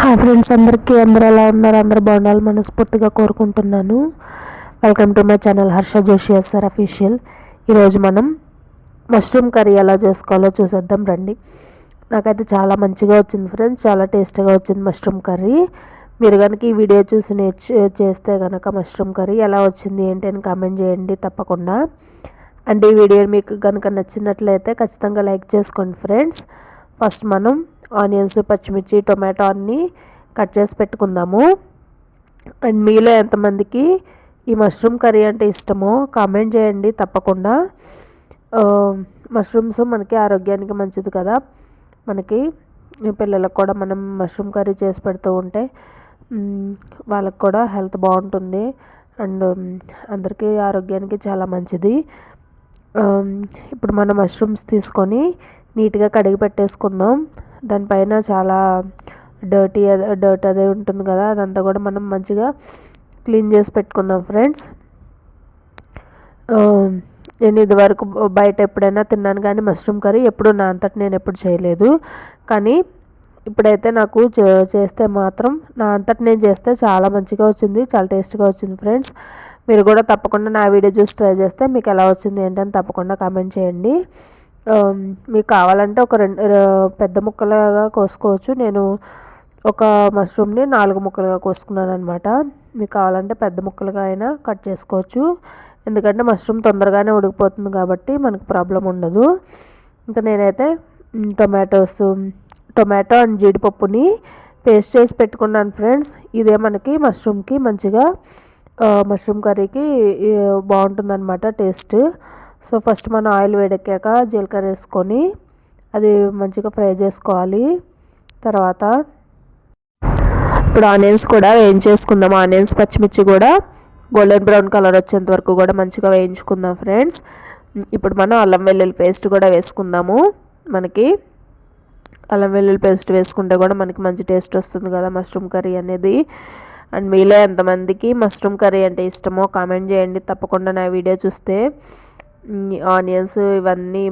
Hi friends, అందరూ ఎలా ఉన్నారు? అందరూ బాగుండాలి మనస్ఫూర్తిగా కోరుకుంటున్నాను. Welcome to my channel Harsha Joshi SR official. ఈరోజు మనం మష్రూమ్ కర్రీ ఎలా చేసుకోవాలో చూసేద్దాం రండి. నాకైతే చాలా మంచిగా వచ్చింది ఫ్రెండ్స్, చాలా టేస్టీగా వచ్చింది మష్రూమ్ కర్రీ. మీరు కనుక ఈ వీడియో చూసి చేస్తే కనుక మష్రూమ్ కర్రీ ఎలా వచ్చింది ఏంటి అని కామెంట్ చేయండి తప్పకుండా. అండ్ ఈ వీడియో మీకు కనుక నచ్చినట్లయితే ఖచ్చితంగా లైక్ చేసుకోండి ఫ్రెండ్స్. ఫస్ట్ మనం ఆనియన్స్, పచ్చిమిర్చి, టొమాటో అన్నీ కట్ చేసి పెట్టుకుందాము. అండ్ మీలో ఎంతమందికి ఈ మష్రూమ్ కర్రీ అంటే ఇష్టమో కామెంట్ చేయండి తప్పకుండా. మష్రూమ్స్ మనకి ఆరోగ్యానికి మంచిది కదా. మనకి పిల్లలకు కూడా మనం మష్రూమ్ కర్రీ చేసి పెడుతూ ఉంటే వాళ్ళకి కూడా హెల్త్ బాగుంటుంది. అండ్ అందరికీ ఆరోగ్యానికి చాలా మంచిది. ఇప్పుడు మనం మష్రూమ్స్ తీసుకొని నీట్గా కడిగి పెట్టేసుకుందాం. దానిపైన చాలా డర్ట్ అదే ఉంటుంది కదా, అదంతా కూడా మనం మంచిగా క్లీన్ చేసి పెట్టుకుందాం ఫ్రెండ్స్. నేను ఇదివరకు బయట ఎప్పుడైనా తిన్నాను కానీ మష్రూమ్ కర్రీ ఎప్పుడు నా అంతటి నేను ఎప్పుడు చేయలేదు. కానీ ఇప్పుడైతే నాకు చేస్తే మాత్రం నా అంతటి నేను చేస్తే చాలా మంచిగా వచ్చింది, చాలా టేస్ట్గా వచ్చింది ఫ్రెండ్స్. మీరు కూడా తప్పకుండా నా వీడియో చూసి ట్రై చేస్తే మీకు ఎలా వచ్చింది ఏంటని తప్పకుండా కామెంట్ చేయండి. మీకు కావాలంటే ఒక పెద్ద ముక్కలుగా కోసుకోవచ్చు. నేను ఒక మష్రూమ్ని 4 ముక్కలుగా కోసుకున్నాను అనమాట. మీకు కావాలంటే పెద్ద ముక్కలుగా అయినా కట్ చేసుకోవచ్చు, ఎందుకంటే మష్రూమ్ తొందరగానే ఉడికిపోతుంది కాబట్టి మనకు ప్రాబ్లం ఉండదు. ఇంకా నేనైతే టొమాటో అండ్ జీడిపప్పుని పేస్ట్ చేసి పెట్టుకున్నాను ఫ్రెండ్స్. ఇదే మనకి మష్రూమ్కి మంచిగా మష్రూమ్ కర్రీకి బాగుంటుందన్నమాట టేస్ట్. సో ఫస్ట్ మనం ఆయిల్ వేడెక్కాక జీలకర్ర వేసుకొని అది మంచిగా ఫ్రై చేసుకోవాలి. తర్వాత ఇప్పుడు ఆనియన్స్ కూడా వేయించేసుకుందాం. ఆనియన్స్, పచ్చిమిర్చి కూడా గోల్డెన్ బ్రౌన్ కలర్ వచ్చేంత వరకు కూడా మంచిగా వేయించుకుందాం ఫ్రెండ్స్. ఇప్పుడు మనం అల్లం వెల్లుల్లి పేస్ట్ కూడా వేసుకుందాము. మనకి అల్లం వెల్లుల్లి పేస్ట్ వేసుకుంటే కూడా మనకి మంచి టేస్ట్ వస్తుంది కదా మష్రూమ్ కర్రీ అనేది. అండ్ మీలో ఎంతమందికి మష్రూమ్ కర్రీ అంటే ఇష్టమో కామెంట్ చేయండి తప్పకుండా నా వీడియో చూస్తే. ఆనియన్స్ ఇవన్నీ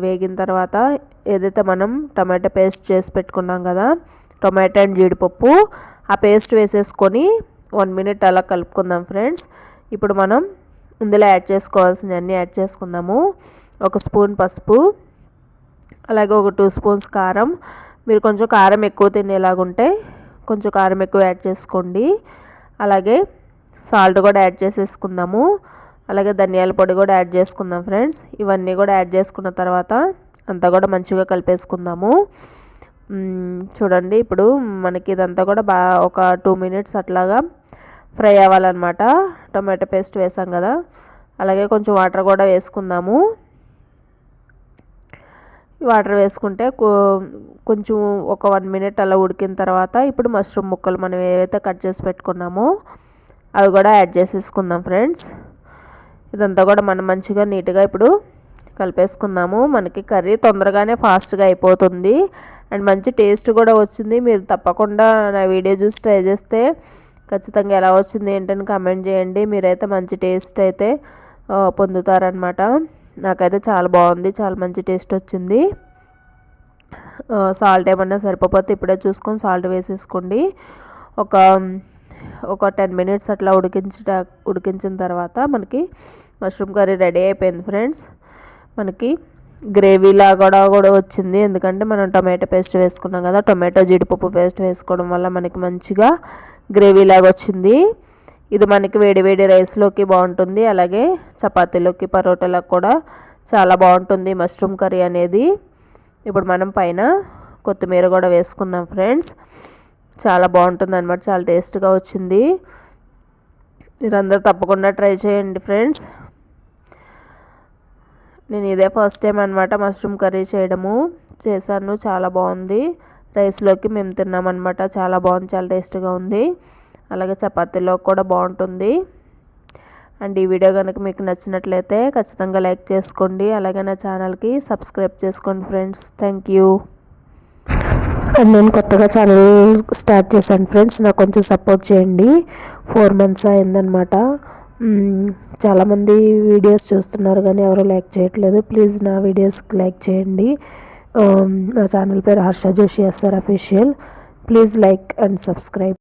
వేగిన తర్వాత ఏదైతే మనం టమాటో పేస్ట్ చేసి పెట్టుకున్నాం కదా, టొమాటో అండ్ జీడిపప్పు, ఆ పేస్ట్ వేసేసుకొని 1 మినిట్ అలా కలుపుకుందాం ఫ్రెండ్స్. ఇప్పుడు మనం ఇందులో యాడ్ చేసుకోవాల్సినవన్నీ యాడ్ చేసుకుందాము. 1 స్పూన్ పసుపు, అలాగే ఒక 2 స్పూన్స్ కారం. మీరు కొంచెం కారం ఎక్కువ తినేలాగుంటే కొంచెం కారం ఎక్కువ యాడ్ చేసుకోండి. అలాగే సాల్ట్ కూడా యాడ్ చేసేసుకుందాము. అలాగే ధనియాల పొడి కూడా యాడ్ చేసుకుందాం ఫ్రెండ్స్. ఇవన్నీ కూడా యాడ్ చేసుకున్న తర్వాత అంతా కూడా మంచిగా కలిపేసుకుందాము. చూడండి, ఇప్పుడు మనకి ఇదంతా కూడా ఒక 2 మినిట్స్ అట్లాగా ఫ్రై అవ్వాలన్నమాట. టొమాటో పేస్ట్ వేసాం కదా, అలాగే కొంచెం వాటర్ కూడా వేసుకుందాము. వాటర్ వేసుకుంటే కొంచెం ఒక 1 మినిట్ అలా ఉడికిన తర్వాత ఇప్పుడు మష్రూమ్ ముక్కలు మనం ఏవైతే కట్ చేసి పెట్టుకున్నామో అవి కూడా యాడ్ చేసేసుకుందాం ఫ్రెండ్స్. ఇదంతా కూడా మనం మంచిగా నీట్గా ఇప్పుడు కలిపేసుకుందాము. మనకి కర్రీ తొందరగానే ఫాస్ట్గా అయిపోతుంది అండ్ మంచి టేస్ట్ కూడా వచ్చింది. మీరు తప్పకుండా నా వీడియో చూసి ట్రై చేస్తే ఖచ్చితంగా ఎలా వచ్చింది ఏంటని కామెంట్ చేయండి. మీరైతే మంచి టేస్ట్ అయితే పొందుతారనమాట. నాకైతే చాలా బాగుంది, చాలా మంచి టేస్ట్ వచ్చింది. సాల్ట్ ఏమన్నా సరిపోతే ఇప్పుడే చూసుకొని సాల్ట్ వేసేసుకోండి. ఒక 10 మినిట్స్ అట్లా ఉడికించిన తర్వాత మనకి మష్రూమ్ కర్రీ రెడీ అయిపోయింది ఫ్రెండ్స్. మనకి గ్రేవీలా కూడా వచ్చింది, ఎందుకంటే మనం టొమాటో పేస్ట్ వేసుకున్నాం కదా. టొమాటో జీడిపప్పు పేస్ట్ వేసుకోవడం వల్ల మనకి మంచిగా గ్రేవీలాగా వచ్చింది. ఇది మనకి వేడి వేడి రైస్లోకి బాగుంటుంది, అలాగే చపాతీలోకి, పరోటాలకు కూడా చాలా బాగుంటుంది మష్రూమ్ కర్రీ అనేది. ఇప్పుడు మనం పైన కొత్తిమీర కూడా వేసుకున్నాం ఫ్రెండ్స్. చాలా బాగుంటుంది అన్నమాట, చాలా టేస్ట్గా వచ్చింది. మీరందరూ తప్పకుండా ట్రై చేయండి ఫ్రెండ్స్. నేను ఇదే ఫస్ట్ టైం అనమాట మష్రూమ్ కర్రీ చేశాను. చాలా బాగుంది. రైస్లోకి మేము తిన్నామన్నమాట. చాలా బాగుంది, చాలా టేస్ట్గా ఉంది. అలాగే చపాతీలో కూడా బాగుంటుంది. అండ్ ఈ వీడియో కనుక మీకు నచ్చినట్లయితే ఖచ్చితంగా లైక్ చేసుకోండి, అలాగే నా ఛానల్కి సబ్స్క్రైబ్ చేసుకోండి ఫ్రెండ్స్. Thank you. అండ్ నేను కొత్తగా ఛానల్ స్టార్ట్ చేశాను ఫ్రెండ్స్, నాకు కొంచెం సపోర్ట్ చేయండి. 4 months అయిందనమాట. చాలామంది వీడియోస్ చూస్తున్నారు కానీ ఎవరు లైక్ చేయట్లేదు. ప్లీజ్ నా వీడియోస్కి లైక్ చేయండి. నా ఛానల్ పేరు Harsha Joshi SR official. Please like and subscribe.